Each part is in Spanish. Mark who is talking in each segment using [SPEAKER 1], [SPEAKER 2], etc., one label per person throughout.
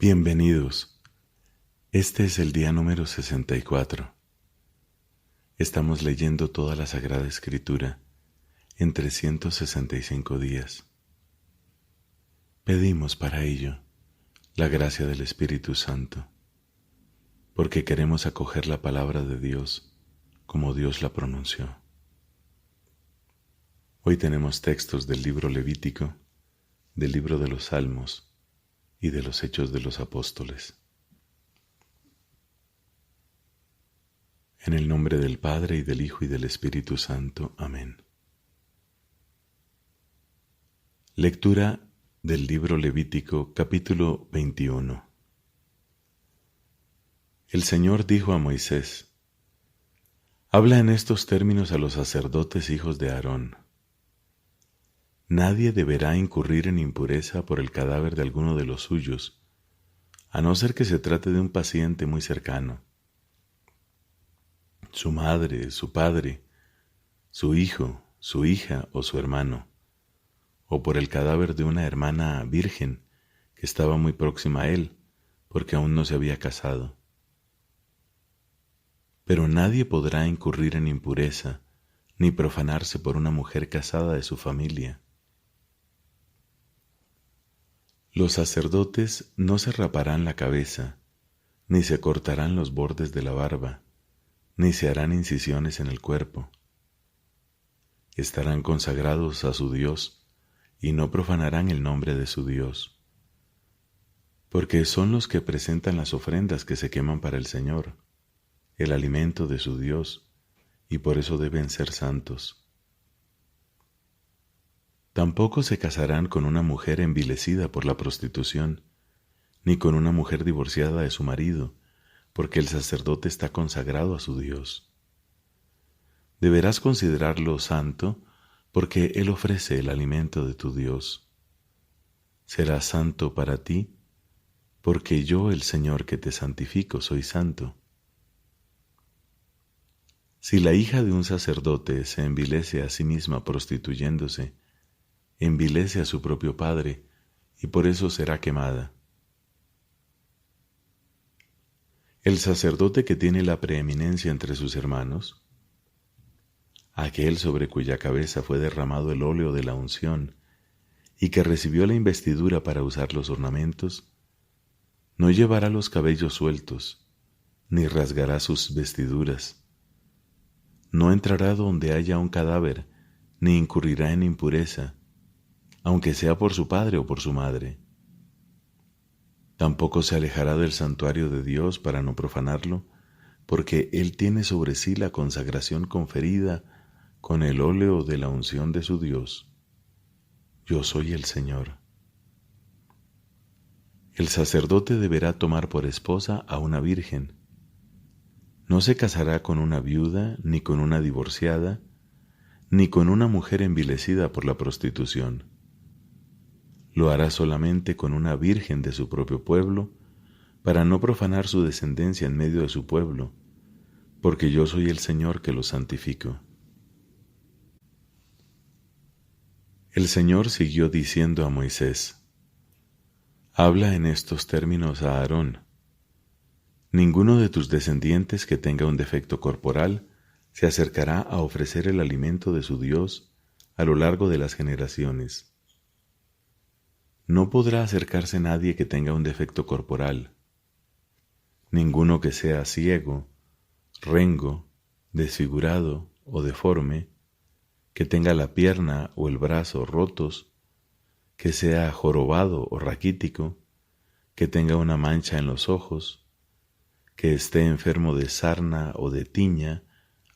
[SPEAKER 1] Bienvenidos. Este es el día número 64. Estamos leyendo toda la Sagrada Escritura en 365 días. Pedimos para ello la gracia del Espíritu Santo, porque queremos acoger la palabra de Dios como Dios la pronunció. Hoy tenemos textos del libro Levítico, del libro de los Salmos y de los Hechos de los Apóstoles. En el nombre del Padre, y del Hijo, y del Espíritu Santo. Amén. Lectura del libro Levítico, capítulo 21. El Señor dijo a Moisés: Habla en estos términos a los sacerdotes hijos de Aarón. Nadie deberá incurrir en impureza por el cadáver de alguno de los suyos, a no ser que se trate de un paciente muy cercano. Su madre, su padre, su hijo, su hija o su hermano, o por el cadáver de una hermana virgen que estaba muy próxima a él, porque aún no se había casado. Pero nadie podrá incurrir en impureza, ni profanarse por una mujer casada de su familia. Los sacerdotes no se raparán la cabeza, ni se cortarán los bordes de la barba, ni se harán incisiones en el cuerpo. Estarán consagrados a su Dios y no profanarán el nombre de su Dios, porque son los que presentan las ofrendas que se queman para el Señor, el alimento de su Dios, y por eso deben ser santos. Tampoco se casarán con una mujer envilecida por la prostitución, ni con una mujer divorciada de su marido, porque el sacerdote está consagrado a su Dios. Deberás considerarlo santo, porque Él ofrece el alimento de tu Dios. Será santo para ti, porque yo, el Señor que te santifico, soy santo. Si la hija de un sacerdote se envilece a sí misma prostituyéndose, envilece a su propio padre, y por eso será quemada. El sacerdote que tiene la preeminencia entre sus hermanos, aquel sobre cuya cabeza fue derramado el óleo de la unción y que recibió la investidura para usar los ornamentos, no llevará los cabellos sueltos, ni rasgará sus vestiduras. No entrará donde haya un cadáver, ni incurrirá en impureza, aunque sea por su padre o por su madre. Tampoco se alejará del santuario de Dios para no profanarlo, porque Él tiene sobre sí la consagración conferida con el óleo de la unción de su Dios. Yo soy el Señor. El sacerdote deberá tomar por esposa a una virgen. No se casará con una viuda, ni con una divorciada, ni con una mujer envilecida por la prostitución. Lo hará solamente con una virgen de su propio pueblo, para no profanar su descendencia en medio de su pueblo, porque yo soy el Señor que los santifico. El Señor siguió diciendo a Moisés: Habla en estos términos a Aarón. Ninguno de tus descendientes que tenga un defecto corporal se acercará a ofrecer el alimento de su Dios a lo largo de las generaciones. No podrá acercarse nadie que tenga un defecto corporal. Ninguno que sea ciego, rengo, desfigurado o deforme, que tenga la pierna o el brazo rotos, que sea jorobado o raquítico, que tenga una mancha en los ojos, que esté enfermo de sarna o de tiña,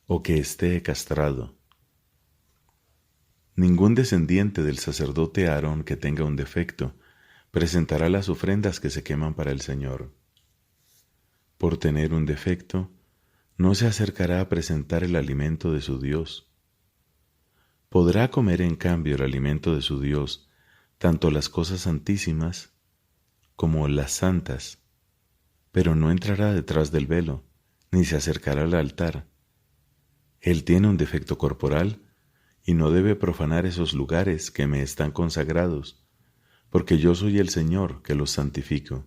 [SPEAKER 1] o que esté castrado. Ningún descendiente del sacerdote Aarón que tenga un defecto presentará las ofrendas que se queman para el Señor. Por tener un defecto, no se acercará a presentar el alimento de su Dios. Podrá comer en cambio el alimento de su Dios, tanto las cosas santísimas como las santas, pero no entrará detrás del velo, ni se acercará al altar. Él tiene un defecto corporal y no debe profanar esos lugares que me están consagrados, porque yo soy el Señor que los santifico.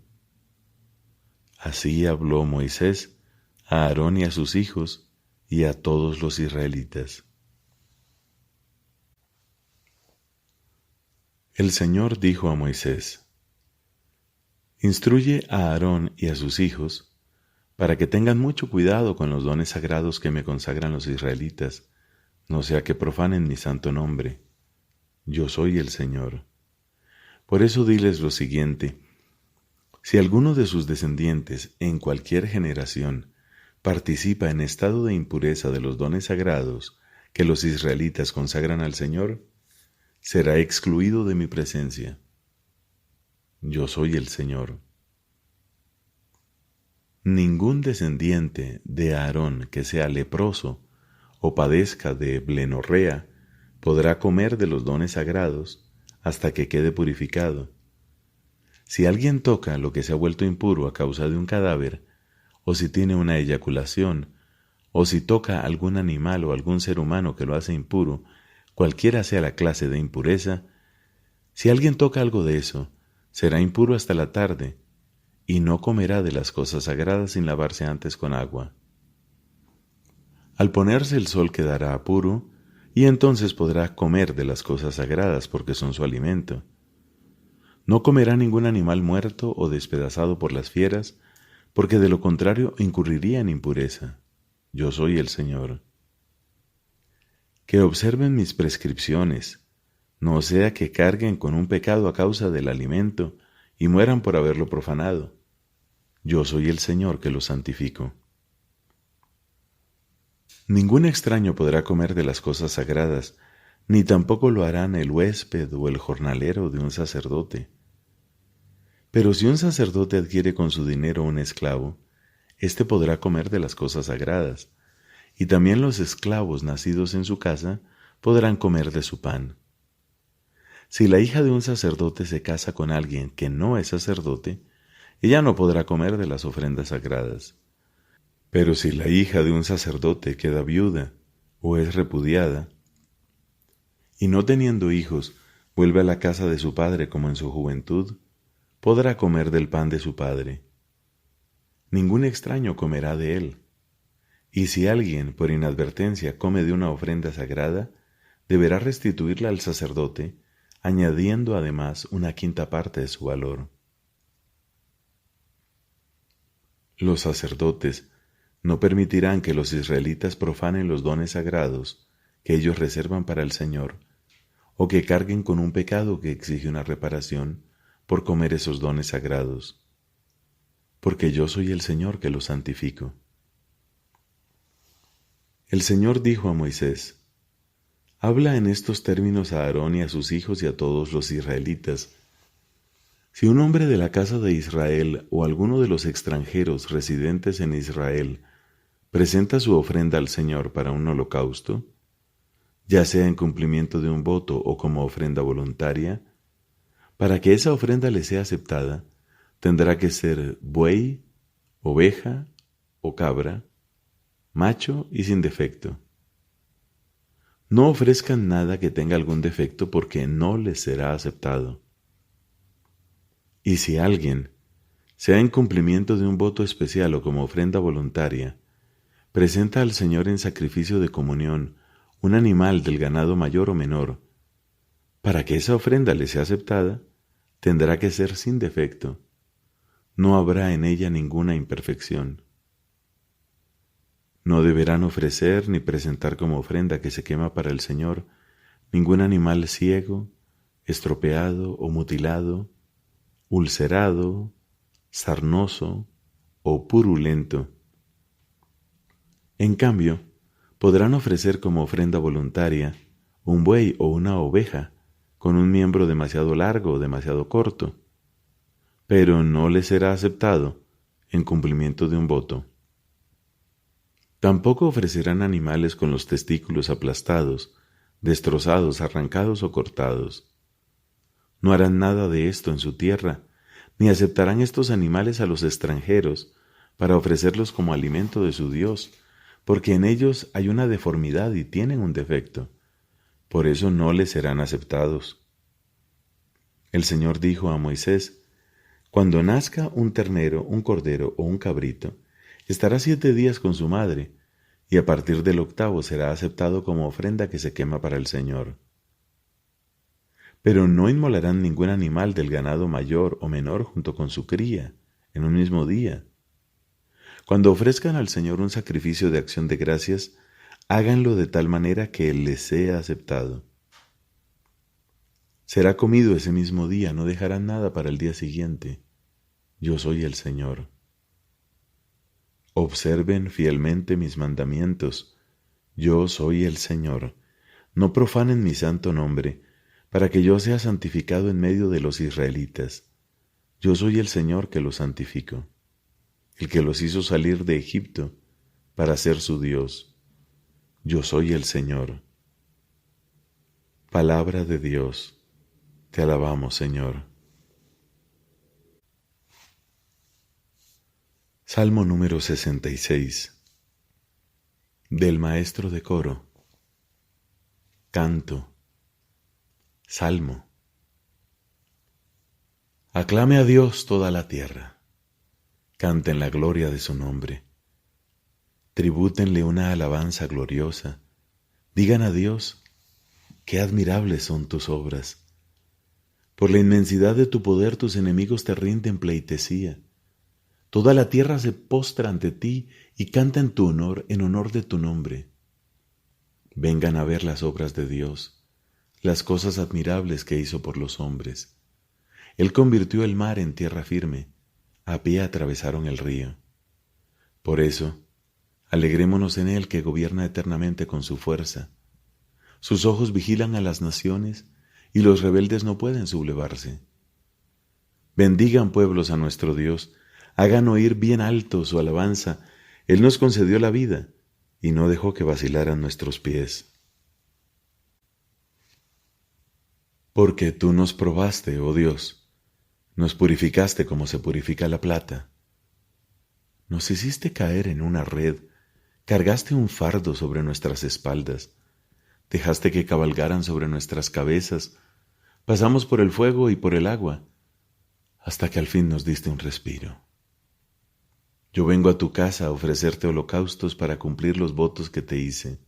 [SPEAKER 1] Así habló Moisés a Aarón y a sus hijos y a todos los israelitas. El Señor dijo a Moisés: Instruye a Aarón y a sus hijos para que tengan mucho cuidado con los dones sagrados que me consagran los israelitas, no sea que profanen mi santo nombre. Yo soy el Señor. Por eso diles lo siguiente: si alguno de sus descendientes en cualquier generación participa en estado de impureza de los dones sagrados que los israelitas consagran al Señor, será excluido de mi presencia. Yo soy el Señor. Ningún descendiente de Aarón que sea leproso o padezca de blenorrea podrá comer de los dones sagrados hasta que quede purificado. Si alguien toca lo que se ha vuelto impuro a causa de un cadáver, o si tiene una eyaculación, o si toca algún animal o algún ser humano que lo hace impuro, cualquiera sea la clase de impureza, si alguien toca algo de eso, será impuro hasta la tarde, y no comerá de las cosas sagradas sin lavarse antes con agua. Al ponerse el sol quedará puro, y entonces podrá comer de las cosas sagradas porque son su alimento. No comerá ningún animal muerto o despedazado por las fieras, porque de lo contrario incurriría en impureza. Yo soy el Señor. Que observen mis prescripciones, no sea que carguen con un pecado a causa del alimento y mueran por haberlo profanado. Yo soy el Señor que los santifico. Ningún extraño podrá comer de las cosas sagradas, ni tampoco lo harán el huésped o el jornalero de un sacerdote. Pero si un sacerdote adquiere con su dinero un esclavo, éste podrá comer de las cosas sagradas, y también los esclavos nacidos en su casa podrán comer de su pan. Si la hija de un sacerdote se casa con alguien que no es sacerdote, ella no podrá comer de las ofrendas sagradas. Pero si la hija de un sacerdote queda viuda o es repudiada, y no teniendo hijos vuelve a la casa de su padre como en su juventud, podrá comer del pan de su padre. Ningún extraño comerá de él. Y si alguien por inadvertencia come de una ofrenda sagrada, deberá restituirla al sacerdote, añadiendo además una quinta parte de su valor. Los sacerdotes no permitirán que los israelitas profanen los dones sagrados que ellos reservan para el Señor, o que carguen con un pecado que exige una reparación por comer esos dones sagrados, porque yo soy el Señor que los santifico. El Señor dijo a Moisés: Habla en estos términos a Aarón y a sus hijos y a todos los israelitas. Si un hombre de la casa de Israel o alguno de los extranjeros residentes en Israel presenta su ofrenda al Señor para un holocausto, ya sea en cumplimiento de un voto o como ofrenda voluntaria, para que esa ofrenda le sea aceptada, tendrá que ser buey, oveja o cabra, macho y sin defecto. No ofrezcan nada que tenga algún defecto porque no les será aceptado. Y si alguien, sea en cumplimiento de un voto especial o como ofrenda voluntaria, presenta al Señor en sacrificio de comunión un animal del ganado mayor o menor, para que esa ofrenda le sea aceptada, tendrá que ser sin defecto. No habrá en ella ninguna imperfección. No deberán ofrecer ni presentar como ofrenda que se quema para el Señor ningún animal ciego, estropeado o mutilado, ulcerado, sarnoso o purulento. En cambio, podrán ofrecer como ofrenda voluntaria un buey o una oveja con un miembro demasiado largo o demasiado corto, pero no les será aceptado en cumplimiento de un voto. Tampoco ofrecerán animales con los testículos aplastados, destrozados, arrancados o cortados. No harán nada de esto en su tierra, ni aceptarán estos animales a los extranjeros para ofrecerlos como alimento de su Dios, porque en ellos hay una deformidad y tienen un defecto. Por eso no les serán aceptados. El Señor dijo a Moisés: Cuando nazca un ternero, un cordero o un cabrito, estará 7 días con su madre, y a partir del 8º será aceptado como ofrenda que se quema para el Señor. Pero no inmolarán ningún animal del ganado mayor o menor junto con su cría, en un mismo día. Cuando ofrezcan al Señor un sacrificio de acción de gracias, háganlo de tal manera que Él les sea aceptado. Será comido ese mismo día, no dejarán nada para el día siguiente. Yo soy el Señor. Observen fielmente mis mandamientos. Yo soy el Señor. No profanen mi santo nombre, para que yo sea santificado en medio de los israelitas. Yo soy el Señor que los santifico, el que los hizo salir de Egipto para ser su Dios. Yo soy el Señor. Palabra de Dios. Te alabamos, Señor. Salmo número 66. Del maestro de coro. Canto. Salmo. Aclame a Dios toda la tierra. Canten la gloria de su nombre. Tribútenle una alabanza gloriosa. Digan a Dios, qué admirables son tus obras. Por la inmensidad de tu poder tus enemigos te rinden pleitesía. Toda la tierra se postra ante ti y canta en honor de tu nombre. Vengan a ver las obras de Dios, las cosas admirables que hizo por los hombres. Él convirtió el mar en tierra firme, a pie atravesaron el río. Por eso, alegrémonos en Él que gobierna eternamente con su fuerza. Sus ojos vigilan a las naciones y los rebeldes no pueden sublevarse. Bendigan pueblos a nuestro Dios, hagan oír bien alto su alabanza. Él nos concedió la vida y no dejó que vacilaran nuestros pies. Porque tú nos probaste, oh Dios, nos purificaste como se purifica la plata. Nos hiciste caer en una red, cargaste un fardo sobre nuestras espaldas, dejaste que cabalgaran sobre nuestras cabezas, pasamos por el fuego y por el agua, hasta que al fin nos diste un respiro. Yo vengo a tu casa a ofrecerte holocaustos para cumplir los votos que te hice,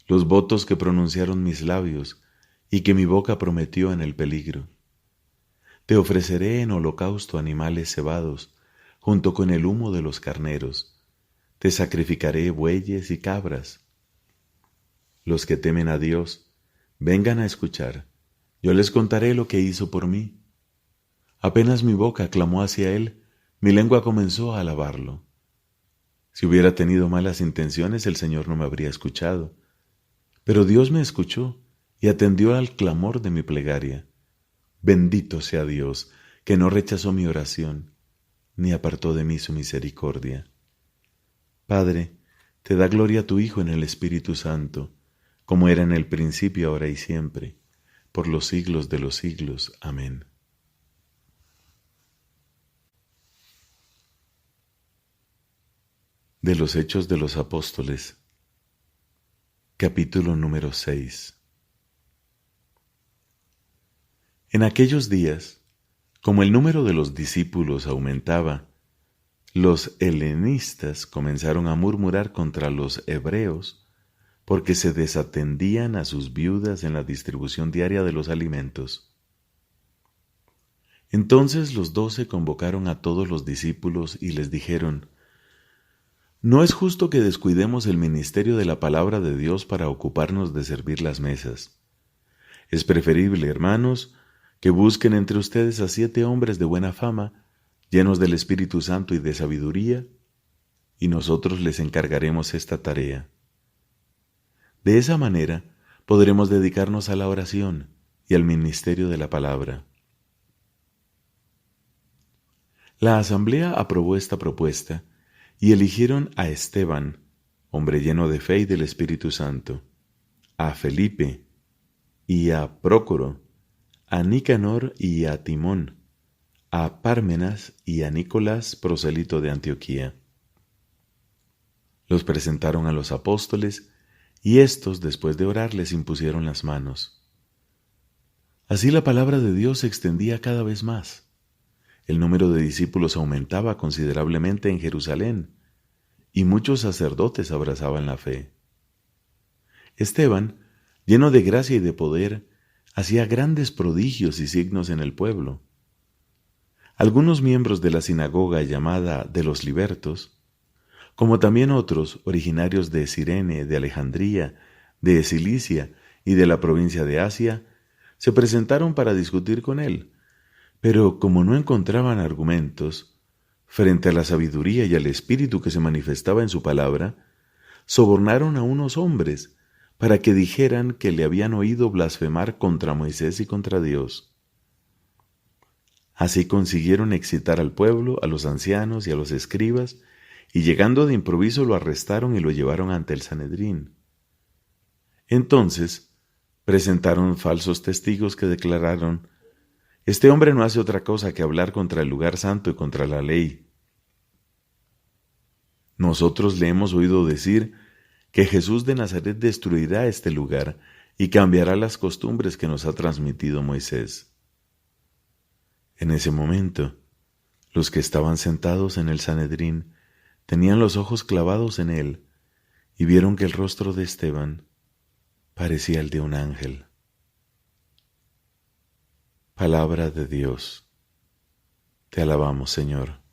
[SPEAKER 1] los votos que pronunciaron mis labios y que mi boca prometió en el peligro. Te ofreceré en holocausto animales cebados, junto con el humo de los carneros. Te sacrificaré bueyes y cabras. Los que temen a Dios, vengan a escuchar. Yo les contaré lo que hizo por mí. Apenas mi boca clamó hacia Él, mi lengua comenzó a alabarlo. Si hubiera tenido malas intenciones, el Señor no me habría escuchado. Pero Dios me escuchó y atendió al clamor de mi plegaria. Bendito sea Dios, que no rechazó mi oración, ni apartó de mí su misericordia. Padre, te da gloria a tu Hijo en el Espíritu Santo, como era en el principio, ahora y siempre, por los siglos de los siglos. Amén. De los Hechos de los Apóstoles, capítulo número 6. En aquellos días, como el número de los discípulos aumentaba, los helenistas comenzaron a murmurar contra los hebreos porque se desatendían a sus viudas en la distribución diaria de los alimentos. Entonces los 12 convocaron a todos los discípulos y les dijeron: No es justo que descuidemos el ministerio de la palabra de Dios para ocuparnos de servir las mesas. Es preferible, hermanos, que busquen entre ustedes a 7 hombres de buena fama, llenos del Espíritu Santo y de sabiduría, y nosotros les encargaremos esta tarea. De esa manera podremos dedicarnos a la oración y al ministerio de la palabra. La asamblea aprobó esta propuesta y eligieron a Esteban, hombre lleno de fe y del Espíritu Santo, a Felipe y a Prócoro, a Nicanor y a Timón, a Pármenas y a Nicolás, prosélito de Antioquía. Los presentaron a los apóstoles y éstos, después de orar, les impusieron las manos. Así la palabra de Dios se extendía cada vez más. el número de discípulos aumentaba considerablemente en Jerusalén, y muchos sacerdotes abrazaban la fe. Esteban, lleno de gracia y de poder, hacía grandes prodigios y signos en el pueblo. Algunos miembros de la sinagoga llamada de los libertos, como también otros originarios de Cirene, de Alejandría, de Cilicia y de la provincia de Asia, se presentaron para discutir con él, pero como no encontraban argumentos, frente a la sabiduría y al espíritu que se manifestaba en su palabra, sobornaron a unos hombres para que dijeran que le habían oído blasfemar contra Moisés y contra Dios. Así consiguieron excitar al pueblo, a los ancianos y a los escribas, y llegando de improviso lo arrestaron y lo llevaron ante el Sanedrín. Entonces presentaron falsos testigos que declararon: «Este hombre no hace otra cosa que hablar contra el lugar santo y contra la ley. Nosotros le hemos oído decir que Jesús de Nazaret destruirá este lugar y cambiará las costumbres que nos ha transmitido Moisés». En ese momento, los que estaban sentados en el Sanedrín tenían los ojos clavados en él y vieron que el rostro de Esteban parecía el de un ángel. Palabra de Dios. Te alabamos, Señor.